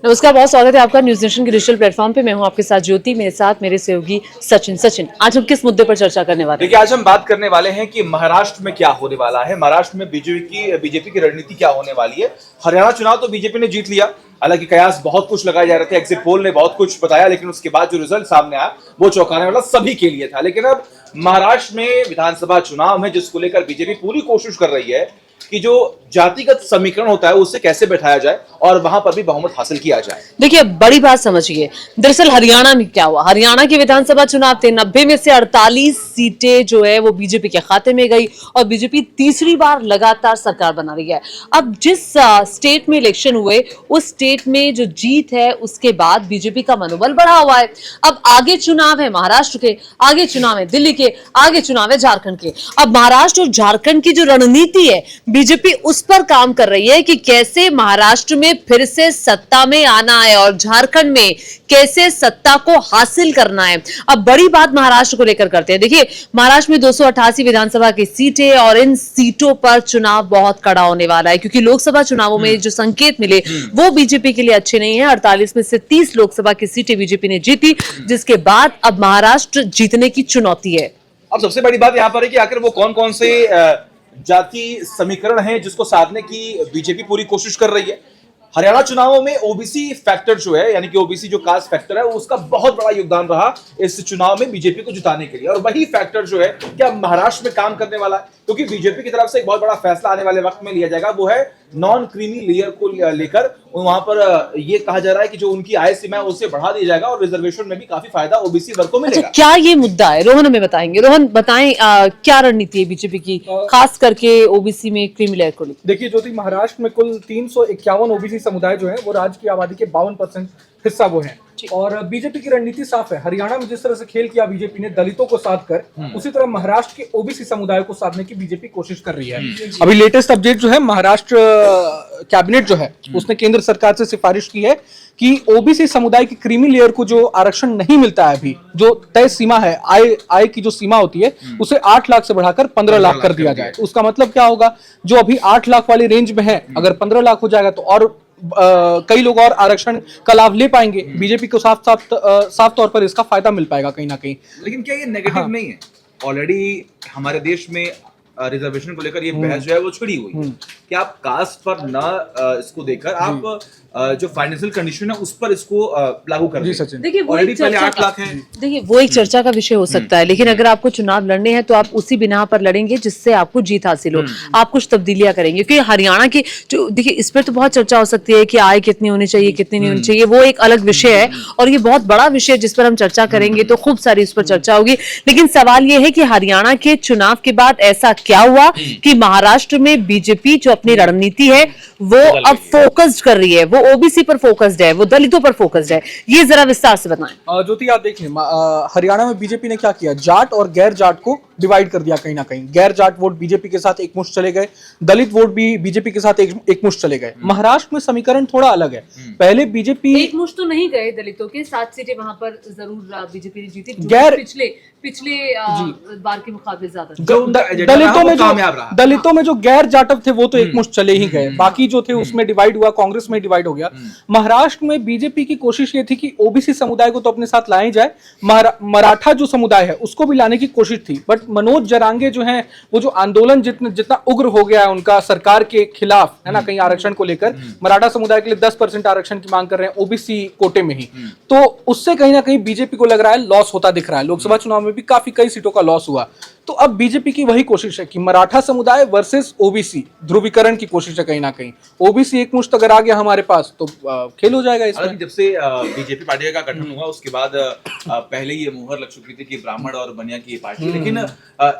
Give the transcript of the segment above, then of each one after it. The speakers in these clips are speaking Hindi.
नमस्कार, बहुत स्वागत है आपका न्यूज नेशन के डिजिटल प्लेटफॉर्म पे। मैं हूं आपके साथ ज्योति, मेरे साथ मेरे सहयोगी सचिन। आज हम किस मुद्दे पर चर्चा करने वाले हैं? देखिए, आज हम बात करने वाले हैं कि महाराष्ट्र में क्या होने वाला है। महाराष्ट्र में बीजेपी की रणनीति क्या होने वाली है। हरियाणा चुनाव तो बीजेपी ने जीत लिया, हालांकि कयास बहुत कुछ लगाए जा रहे थे, एग्जिट पोल ने बहुत कुछ बताया, लेकिन उसके बाद जो रिजल्ट सामने आया वो चौंकाने वाला सभी के लिए था। लेकिन अब महाराष्ट्र में विधानसभा चुनाव है, जिसको लेकर बीजेपी पूरी कोशिश कर रही है कि जो जातिगत समीकरण होता है उससे कैसे बैठाया जाए और वहां पर भी बहुमत हासिल किया जाए। देखिए, बड़ी बात समझिए, दरअसल हरियाणा में क्या हुआ। हरियाणा के विधानसभा चुनाव थे, 90 में से 48 सीटें जो है वो बीजेपी के खाते में गई और बीजेपी तीसरी बार लगातार सरकार बना रही है। अब जिस स्टेट में इलेक्शन हुए उस स्टेट में जो जीत है उसके बाद बीजेपी का मनोबल बढ़ा हुआ है। अब आगे चुनाव है महाराष्ट्र के, आगे चुनाव है दिल्ली के, आगे चुनाव है झारखंड के। अब महाराष्ट्र और झारखंड की जो रणनीति है, बीजेपी उस पर काम कर रही है कि कैसे महाराष्ट्र में फिर से सत्ता में आना है और झारखंड में कैसे सत्ता को हासिल करना है। अब बड़ी बात महाराष्ट्र को लेकर करते हैं। देखिए, महाराष्ट्र में 288 विधानसभा की सीटें और इन सीटों पर चुनाव बहुत कड़ा होने वाला है, क्योंकि लोकसभा चुनावों में जो संकेत मिले वो बीजेपी के लिए अच्छे नहीं है। 48 में से 30 लोकसभा की सीटें बीजेपी ने जीती, जिसके बाद अब महाराष्ट्र जीतने की चुनौती है। अब सबसे बड़ी बात यहाँ पर है कि आखिर वो कौन कौन से जाति समीकरण है जिसको साधने की बीजेपी पूरी कोशिश कर रही है। हरियाणा चुनावों में ओबीसी फैक्टर जो है, यानी कि ओबीसी जो कास्ट फैक्टर है, उसका बहुत बड़ा योगदान रहा इस चुनाव में बीजेपी को जिताने के लिए। और वही फैक्टर जो है क्या महाराष्ट्र में काम करने वाला है, क्योंकि बीजेपी की तरफ से एक बहुत बड़ा फैसला आने वाले वक्त में लिया जाएगा, वो है नॉन क्रीमी लेयर को लेकर। वहां पर ये कहा जा रहा है कि जो उनकी आय सीमा है उसे बढ़ा दिया जाएगा और रिजर्वेशन में भी काफी फायदा ओबीसी वर्ग को मिलेगा। अच्छा, क्या ये मुद्दा है? रोहन हमें बताएंगे। रोहन, बताएं क्या रणनीति है बीजेपी की, खास करके ओबीसी में क्रीमी लेयर को लेकर? देखिए ज्योति, महाराष्ट्र में कुल 351 ओबीसी समुदाय जो है वो राज्य की आबादी के 52% हिस्सा वो है। और बीजेपी की रणनीति साफ है। हरियाणा में जिस तरह से खेल किया बीजेपी ने दलितों को साध कर, उसी तरह महाराष्ट्र के ओबीसी समुदाय को साधने की बीजेपी कोशिश कर रही है। अभी लेटेस्ट अपडेट जो है, महाराष्ट्र कैबिनेट जो है उसने केंद्र सरकार से सिफारिश की है कि ओबीसी समुदाय की क्रीमी लेयर को जो आरक्षण नहीं मिलता है, अभी जो तय सीमा है, आय की जो सीमा होती है, उसे 8 लाख से बढ़ाकर 15 लाख कर दिया जाए। तो उसका मतलब क्या होगा, जो अभी 8 लाख वाली रेंज में है, अगर 15 लाख हो जाएगा तो और कई लोग और आरक्षण का लाभ ले पाएंगे। बीजेपी को साफ तौर पर इसका फायदा मिल पाएगा कहीं ना कहीं। लेकिन क्या ये नेगेटिव नहीं है? ऑलरेडी हमारे देश में रिजर्वेशन को लेकर ये बहस जो है वो छिड़ी हुई है कि आप कास्ट पर न इसको देकर आप जो फाइनेंशियल कंडीशन है उस पर इसको लागू कर दें। देखिए, वो ऑलरेडी एक पहले चर्चा 8 लाख है। देखिए, वो एक चर्चा का विषय हो सकता है, लेकिन अगर आपको चुनाव लड़ने हैं तो आप उसी बिना पर लड़ेंगे जिससे आपको जीत हासिल हो। आप कुछ तब्दीलियां करेंगे, क्योंकि हरियाणा की जो, देखिए, इस पर तो बहुत चर्चा हो सकती है कि आय कितनी होनी चाहिए, कितनी नहीं होनी चाहिए, वो एक अलग विषय है और ये बहुत बड़ा विषय जिस पर हम चर्चा करेंगे तो खूब सारी इस पर चर्चा होगी। लेकिन सवाल ये है कि हरियाणा के चुनाव के बाद ऐसा क्या हुआ कि महाराष्ट्र में बीजेपी जो अपनी रणनीति है वो अब फोकस्ड कर रही है, वो ओबीसी पर फोकस्ड है, वो दलितों पर फोकस्ड है। ये जरा विस्तार से बताएं। ज्योति, आप देखिए हरियाणा में बीजेपी ने क्या किया, जाट और गैर जाट को डिवाइड कर दिया कहीं ना कहीं। गैर जाट वोट बीजेपी के साथ एकमुश्त चले गए, दलित वोट भी बीजेपी के साथ एकमुश्त चले गए। महाराष्ट्र में समीकरण थोड़ा अलग है। पहले बीजेपी एकमुश्त तो नहीं गए, दलितों के 7 सीटें वहां पर जरूर बीजेपी ने जीती, गैर पिछले बार के मुकाबले ज्यादा। दलितों में जो गैर जाटव थे वो तो एकमुश्त चले ही गए, बाकी जो थे उसमें डिवाइड हुआ, कांग्रेस में डिवाइड हो गया। महाराष्ट्र में बीजेपी की कोशिश ये थी कि ओबीसी समुदाय को तो अपने साथ लाया जाए, मराठा जो समुदाय है उसको भी लाने की कोशिश थी। बट मनोज जरांगे जो हैं, वो जो आंदोलन जितना उग्र हो गया है उनका सरकार के खिलाफ, है ना, कहीं आरक्षण को लेकर, मराठा समुदाय के लिए 10% आरक्षण की मांग कर रहे हैं ओबीसी कोटे में ही, तो उससे कहीं ना कहीं बीजेपी को लग रहा है लॉस होता दिख रहा है। लोकसभा चुनाव में भी कई सीटों का लॉस हुआ। तो अब बीजेपी की वही कोशिश है कि मराठा समुदाय वर्सेस ओबीसी, ध्रुवीकरण की कोशिश है कहीं ना कहीं। ओबीसी एकमुश्त अगर आ गया हमारे पास तो खेल हो जाएगा इसमें। जब से बीजेपी पार्टी का गठन हुआ उसके बाद पहले ये मुहर लग चुकी थी कि ब्राह्मण और बनिया की पार्टी, लेकिन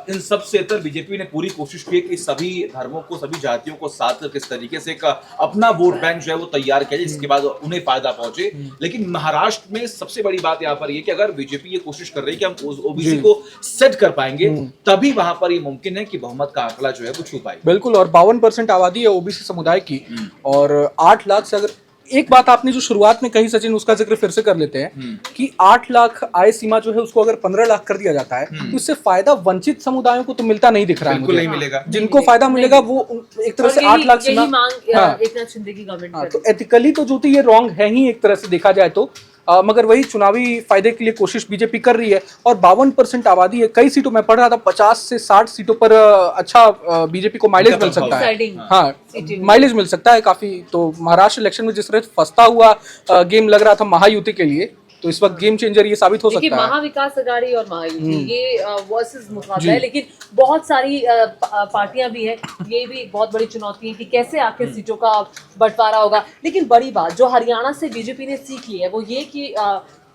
इन सब से इतर बीजेपी ने पूरी कोशिश की कि सभी धर्मों को, सभी जातियों को साथ कर किस तरीके से एक अपना वोट बैंक जो है वो तैयार किया जाए, जिसके बाद उन्हें फायदा पहुंचे। लेकिन महाराष्ट्र में सबसे बड़ी बात यहाँ पर ये कि अगर बीजेपी ये कोशिश कर रही है कि हम ओबीसी को सेट कर पाएंगे, तभी वहां पर ये मुमकिन है कि बहुमत का आंकड़ा जो है वो छू पाए। बिल्कुल, और 52% आबादी है ओबीसी समुदाय की, और 8 लाख से अगर एक बात आपने जो शुरुआत में कही सचिन, उसका जिक्र फिर से कर लेते हैं कि 8 लाख आय सीमा जो है उसको अगर 15 लाख कर दिया जाता है तो इससे फायदा वंचित समुदायों को तो मिलता नहीं दिख रहा है बिल्कुल मुझे। नहीं मिलेगा। जिनको फायदा मिलेगा वो एक तरह से 8 लाख सीमा। यही मांग हाँ। एकनाथ शिंदे की गवर्नमेंट हाँ, तो एथिकली तो ज्योति ये रॉन्ग है ही एक तरह से देखा जाए तो। मगर वही चुनावी फायदे के लिए कोशिश बीजेपी कर रही है। और 52% आबादी है, कई सीटों में पढ़ रहा था 50 से 60 सीटों पर अच्छा बीजेपी को माइलेज मिल सकता है। Deciding हाँ, सीटें माइलेज मिल सकता है काफी। तो महाराष्ट्र इलेक्शन में जिस तरह फंसता हुआ गेम लग रहा था महायुति के लिए, तो इस वक्त गेम चेंजर ये साबित हो देखिए, सकता है। महाविकास अघाड़ी और महायुति ये वर्सेस मुकाबला है, लेकिन बहुत सारी पार्टियां भी हैं। ये भी एक बहुत बड़ी चुनौती है कि कैसे आखिर सीटों का बंटवारा होगा। लेकिन बड़ी बात जो हरियाणा से बीजेपी ने सीख ली है वो ये कि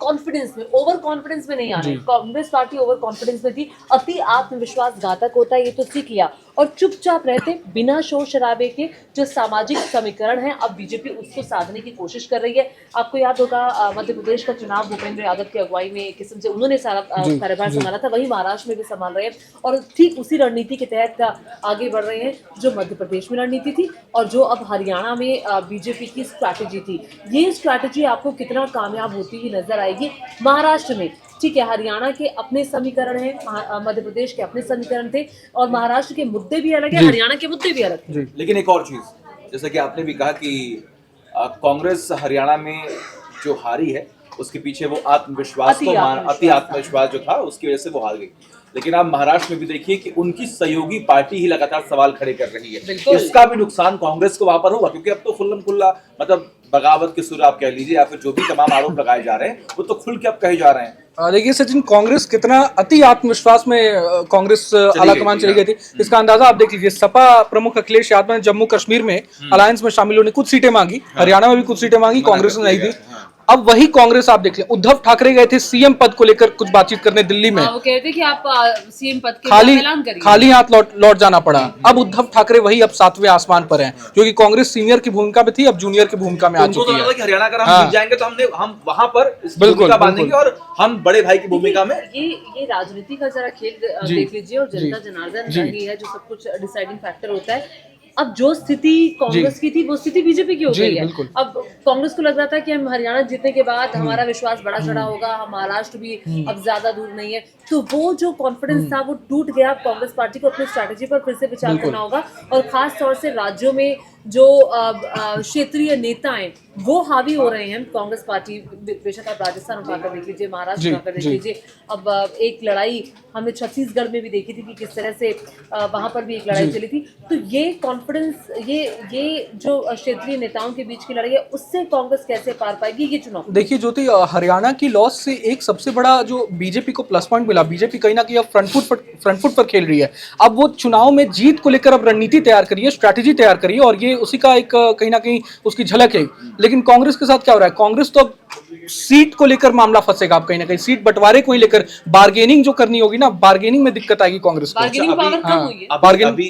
कॉन्फिडेंस में, ओवर कॉन्फिडेंस में नहीं आना है। कांग्रेस पार्टी ओवर कॉन्फिडेंस में थी, अति आत्मविश्वास घातक होता है, ये तो सीख लिया। और चुपचाप रहते बिना शोर शराबे के जो सामाजिक समीकरण है, अब बीजेपी उसको साधने की कोशिश कर रही है। आपको याद होगा मध्य प्रदेश का चुनाव भूपेंद्र यादव की अगुवाई में एक किस्म से उन्होंने सारा कार्यभार संभाला था, वही महाराष्ट्र में भी संभाल रहे हैं और ठीक उसी रणनीति के तहत आगे बढ़ रहे हैं जो मध्य प्रदेश में रणनीति थी और जो अब हरियाणा में बीजेपी की स्ट्रैटेजी थी। ये स्ट्रैटेजी आपको कितना कामयाब होती हुई नजर आएगी महाराष्ट्र में। ठीक है, हरियाणा के अपने समीकरण हैं, मध्य प्रदेश के अपने समीकरण थे और महाराष्ट्र के मुद्दे भी अलग है, हरियाणा के मुद्दे भी अलग हैं। लेकिन एक और चीज, जैसा कि आपने भी कहा कि कांग्रेस हरियाणा में जो हारी है उसके पीछे वो अति आत्मविश्वास जो था उसकी वजह से वो हार गई। लेकिन आप महाराष्ट्र में भी देखिए कि उनकी सहयोगी पार्टी ही लगातार सवाल खड़े कर रही है। इसका भी नुकसान कांग्रेस को वहां पर होगा, क्योंकि अब तो खुल्लम खुल्ला मतलब बगावत के सुर आप कह लीजिए या फिर जो भी तमाम आरोप लगाए जा रहे हैं वो तो खुल के अब कहे जा रहे हैं। देखिए सचिन, कांग्रेस कितना अति आत्मविश्वास में कांग्रेस आलाकमान चली गई थी, इसका अंदाजा आप देख लीजिए। सपा प्रमुख अखिलेश यादव ने जम्मू कश्मीर में अलायंस में शामिल होने कुछ सीटें मांगी, हरियाणा में भी कुछ सीटें मांगी, कांग्रेस ने नहीं दी। अब वही कांग्रेस आप देख लें, उद्धव ठाकरे गए थे सीएम पद को लेकर कुछ बातचीत करने दिल्ली में। वो कहते थे कि आप सीएम पद के लिए ऐलान करिए। खाली हाथ लौट जाना पड़ा। अब उद्धव ठाकरे वही अब 7वें आसमान पर हैं, क्योंकि कांग्रेस सीनियर की भूमिका में थी, अब जूनियर की भूमिका में आ चुकी है। कि हरियाणा अगर हम जीत जाएंगे तो हम वहां पर भूमिका बांधेंगे और हम बड़े भाई की भूमिका में। ये राजनीति का जरा खेल देख लीजिए और जनता जनार्दन ही है जो सब कुछ डिसाइडिंग फैक्टर होता है। अब जो स्थिति कांग्रेस की थी वो स्थिति बीजेपी की हो गई है। अब कांग्रेस को लग रहा था कि हम हरियाणा जीतने के बाद हमारा विश्वास बड़ा चढ़ा होगा, हम महाराष्ट्र भी अब ज्यादा दूर नहीं है, तो वो जो कॉन्फिडेंस था वो टूट गया। कांग्रेस पार्टी को अपनी स्ट्रैटेजी पर फिर से विचार करना होगा और खास तौर से राज्यों में जो क्षेत्रीय नेता हैं वो हावी हो रहे हैं। कांग्रेस पार्टी, बेशक आप राजस्थान उठाकर देख लीजिए, महाराष्ट्र उठाकर देख लीजिए, अब एक लड़ाई हमने छत्तीसगढ़ में भी देखी थी कि किस तरह से वहां पर भी एक लड़ाई चली थी। तो ये कॉन्फिडेंस, ये जो क्षेत्रीय नेताओं के बीच की लड़ाई है उससे कांग्रेस कैसे पार पाएगी, ये चुनौती। देखिए ज्योति, हरियाणा की लॉस से एक सबसे बड़ा जो बीजेपी को प्लस पॉइंट मिला, बीजेपी कहीं ना कहीं अब फ्रंट फुट पर खेल रही है। अब वो चुनाव में जीत को लेकर अब रणनीति तैयार करिए, स्ट्रैटेजी तैयार करिए और ये उसी का एक कहीं ना कहीं उसकी झलक है। लेकिन कांग्रेस के साथ क्या हो रहा है, कांग्रेस तो अब सीट को लेकर मामला फंसेगा, अब कहीं ना कहीं सीट बंटवारे को ही लेकर बार्गेनिंग जो करनी होगी ना, बार्गेनिंग में दिक्कत आएगी कांग्रेस को।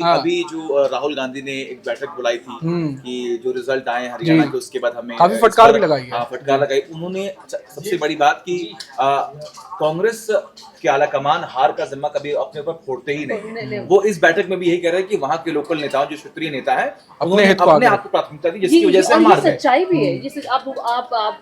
अभी जो राहुल गांधी ने एक बैठक बुलाई थी कि जो रिजल्ट आए हरियाणा के उसके बाद हमें काफी फटकार भी लगाई है। फटकार लगाई उन्होंने। सबसे बड़ी बात की कांग्रेस के आला कमान हार का जिम्मा कभी अपने ऊपर फोड़ते ही नहीं। वो इस बैठक में भी यही कह रहे हैं कि वहाँ के लोकल नेताओं, जो क्षेत्रीय नेता हैं, अपने आप को प्राथमिकता दी, जिसकी वजह से हम हार गए। सच्चाई भी है। जैसे आप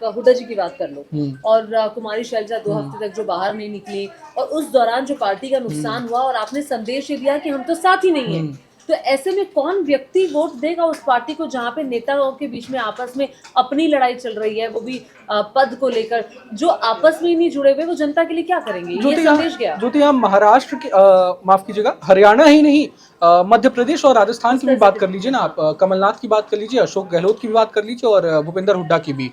हुड्डा जी की बात कर लो और कुमारी शैलजा 2 हफ्ते तक जो बाहर नहीं निकली और उस दौरान जो पार्टी का नुकसान हुआ और आपने संदेश ये दिया कि हम तो साथ ही नहीं है, तो ऐसे में कौन व्यक्ति वोट देगा उस पार्टी को जहां पे नेताओं के बीच में आपस में अपनी लड़ाई चल रही है, वो भी पद को लेकर। जो आपस में ही नहीं जुड़े हुए वो जनता के लिए क्या करेंगे, ये संदेश गया। जो तो यहाँ महाराष्ट्र की माफ कीजिएगा, हरियाणा ही नहीं, मध्य प्रदेश और राजस्थान की भी बात कर लीजिए ना आप, कमलनाथ की बात कर लीजिए, अशोक गहलोत की भी बात कर लीजिए और भूपेंद्र हुड्डा की भी।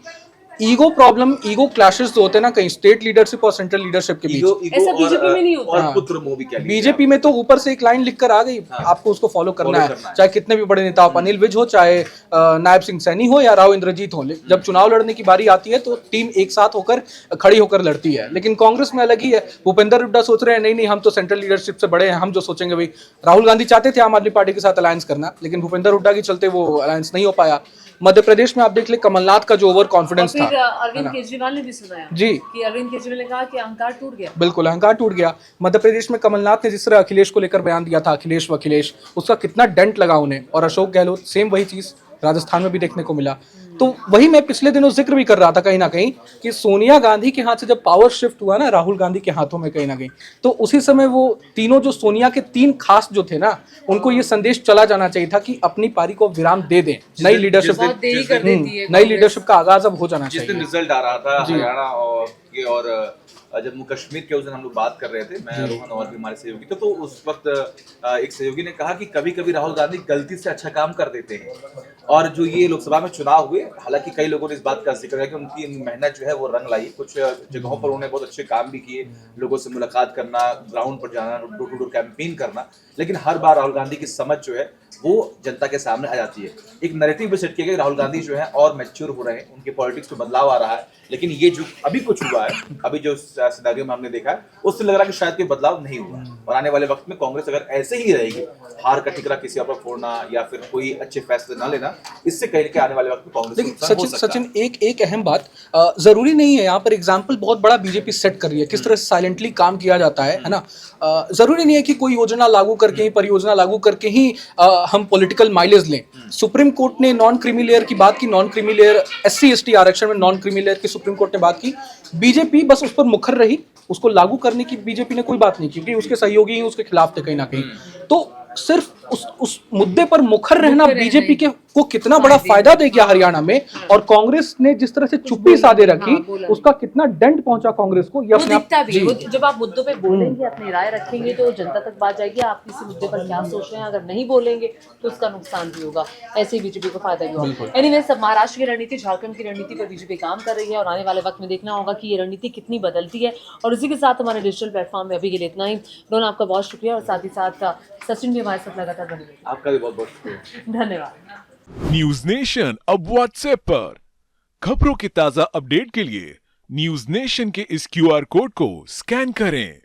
ईगो प्रॉब्लम, ईगो क्लैशेस जो होते हैं ना कहीं स्टेट लीडरशिप और सेंट्रल लीडरशिप के बीच, ऐसा बीजेपी में नहीं होता। और पुत्र मोह भी क्या, बीजेपी में तो ऊपर से एक लाइन लिखकर आ गई, आपको उसको फॉलो करना है, चाहे कितने भी बड़े नेता हो, अनिल विज हो, चाहे नायब सिंह सैनी हो या राव इंद्रजीत हो। जब चुनाव लड़ने की बारी आती है तो टीम एक साथ होकर खड़ी होकर लड़ती है। लेकिन कांग्रेस में अलग ही है। भूपेंद्र हुड्डा सोच रहे हैं नहीं हम तो सेंट्रल लीडरशिप से बड़े हैं, हम जो सोचेंगे भाई। राहुल गांधी चाहते थे आम आदमी पार्टी के साथ अलायंस करना, लेकिन भूपेंद्र हुड्डा के चलते वो अलायंस नहीं हो पाया। मध्य प्रदेश में आप देख ले, कमलनाथ का जो ओवर कॉन्फिडेंस था, अरविंद केजरीवाल ने भी सुनाया जी कि अरविंद केजरीवाल ने कहा कि अहंकार टूट गया। बिल्कुल, अहंकार टूट गया। मध्य प्रदेश में कमलनाथ ने जिस तरह अखिलेश को लेकर बयान दिया था, अखिलेश व अखिलेश, उसका कितना डेंट लगा उन्हें। और अशोक गहलोत सेम वही चीज राजस्थान में भी देखने को मिला। तो वही मैं पिछले दिनों जिक्र भी कर रहा था कहीं ना कहीं कि सोनिया गांधी के हाथ से जब पावर शिफ्ट हुआ ना राहुल गांधी के हाथों में कहीं ना कहीं, तो उसी समय वो तीनों जो सोनिया के 3 खास जो थे ना, उनको ये संदेश चला जाना चाहिए था कि अपनी पारी को विराम दे दें, नई लीडरशिप बहुत देरी कर देती है नई लीडरशिप का आगाज अब हो जाना जिस दिन चाहिए। रिजल्ट आ रहा था हरियाणा और जम्मू कश्मीर के उस दिन हम लोग बात कर रहे थे, मैं रोहन और भी हमारे सहयोगी थे, तो उस वक्त एक सहयोगी ने कहा कि कभी कभी राहुल गांधी गलती से अच्छा काम कर देते हैं। और जो ये लोकसभा में चुनाव हुए, हालांकि कई लोगों ने इस बात का जिक्र किया कि उनकी मेहनत जो है वो रंग लाई, कुछ जगहों पर उन्होंने बहुत अच्छे काम भी किए, लोगों से मुलाकात करना, ग्राउंड पर जाना, डोर टू डोर कैंपेन करना, लेकिन हर बार राहुल गांधी की समझ जो है वो जनता के सामने आ जाती है। एक नैरेटिव भी सेट किया गया, राहुल गांधी जो है और मैच्योर हो रहे हैं, उनके पॉलिटिक्स में बदलाव आ रहा है, लेकिन ये जो अभी कुछ हुआ है, अभी जो सिनेरियो में हमने देखा है, उससे लग रहा है कि शायद कोई बदलाव नहीं हुआ और आने वाले वक्त में कांग्रेस अगर ऐसे ही रहेगी, हार का ठिकरा किसी और पर फोड़ना या फिर कोई अच्छे फैसले ना लेना, इससे कहीं ना कहीं आने वाले वक्त में कांग्रेस को नुकसान हो सकता है। सचिन एक अहम बात, जरूरी नहीं है, यहाँ पर एग्जाम्पल बहुत बड़ा बीजेपी सेट कर रही है किस तरह से साइलेंटली काम किया जाता है ना। जरूरी नहीं है कि कोई योजना लागू करके ही, परियोजना लागू करके ही हम पॉलिटिकल माइलेज लें। सुप्रीम कोर्ट ने नॉन क्रीमी लेयर की बात की, non creamy layer SC ST आरक्षण में नॉन क्रीमी लेयर की सुप्रीम कोर्ट ने बात की, बीजेपी बस उस पर मुखर रही, उसको लागू करने की बीजेपी ने कोई बात नहीं की क्योंकि उसके सहयोगी ही उसके खिलाफ थे कहीं ना कहीं। तो सिर्फ उस मुद्दे पर मुखर रहना बीजेपी के को कितना बड़ा फायदा दे गया हरियाणा में, और कांग्रेस ने जिस तरह से चुप्पी साधे रखी उसका कितना दंड पहुंचा कांग्रेस को, ये अपने दिखता भी है। जब आप मुद्दों पे बोलेंगे, अपनी राय रखेंगे, तो जनता तक बात जाएगी आप किसी मुद्दे पर क्या सोच रहे हैं। अगर नहीं बोलेंगे तो उसका नुकसान भी होगा, ऐसे ही बीजेपी को फायदा भी होगा। एनीवे, सब महाराष्ट्र की रणनीति, झारखंड की रणनीति पर बीजेपी काम कर रही है और आने वाले वक्त में देखना होगा कि ये रणनीति कितनी बदलती है। और इसी के साथ हमारे डिजिटल प्लेटफॉर्म में अभी के लिए इतना ही। रोहन, आपका बहुत शुक्रिया और साथ ही साथ सचिन भी हमारे साथ लगातार बने रहिए। आपका भी बहुत बहुत शुक्रिया, धन्यवाद। न्यूज नेशन अब व्हाट्सएप पर खबरों के ताजा अपडेट के लिए न्यूज नेशन के इस QR कोड को स्कैन करें